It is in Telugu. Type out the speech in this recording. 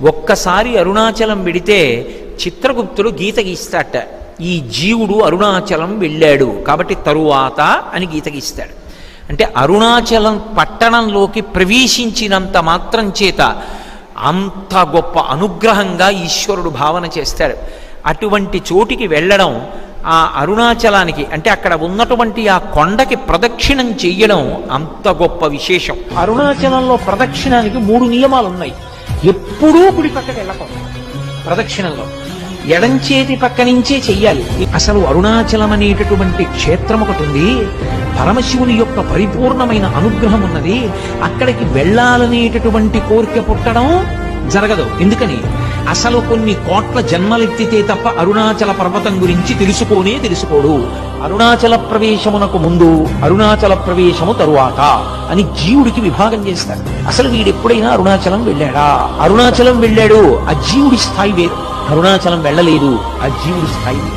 ఒక్కసారి అరుణాచలం వెడితే చిత్రగుప్తుడు గీత గీస్తాట. ఈ జీవుడు అరుణాచలం వెళ్ళాడు కాబట్టి తరువాత అని గీత గీస్తాడు. అంటే అరుణాచలం పట్టణంలోకి ప్రవేశించినంత మాత్రం చేత అంత గొప్ప అనుగ్రహంగా ఈశ్వరుడు భావన చేస్తాడు. అటువంటి చోటికి వెళ్ళడం, ఆ అరుణాచలానికి అంటే అక్కడ ఉన్నటువంటి ఆ కొండకి ప్రదక్షిణం చెయ్యడం అంత గొప్ప విశేషం. అరుణాచలంలో ప్రదక్షిణానికి 3 నియమాలు ఉన్నాయి. ఎప్పుడూ కుడి పక్కకి వెళ్ళకూడదు. ప్రదక్షిణంలో ఎడంచేతి పక్క నుంచే చెయ్యాలి. అసలు అరుణాచలం అనేటటువంటి క్షేత్రం ఒకటి ఉంది. పరమశివుని యొక్క పరిపూర్ణమైన అనుగ్రహం ఉన్నది. అక్కడికి వెళ్ళాలనేటటువంటి కోరిక పుట్టడం జరగదు. ఎందుకని? అసలు కొన్ని కోట్ల జన్మలెత్తితే తప్ప అరుణాచల పర్వతం గురించి తెలుసుకోడు. అరుణాచల ప్రవేశమునకు ముందు, అరుణాచల ప్రవేశము తరువాత అని జీవుడికి విభాగం చేస్తారు. అసలు వీడెప్పుడైనా అరుణాచలం వెళ్ళాడా? అరుణాచలం వెళ్ళాడు, ఆ జీవుడి స్థాయి వేరు. అరుణాచలం వెళ్ళలేదు, ఆ జీవుడి స్థాయి వేరు.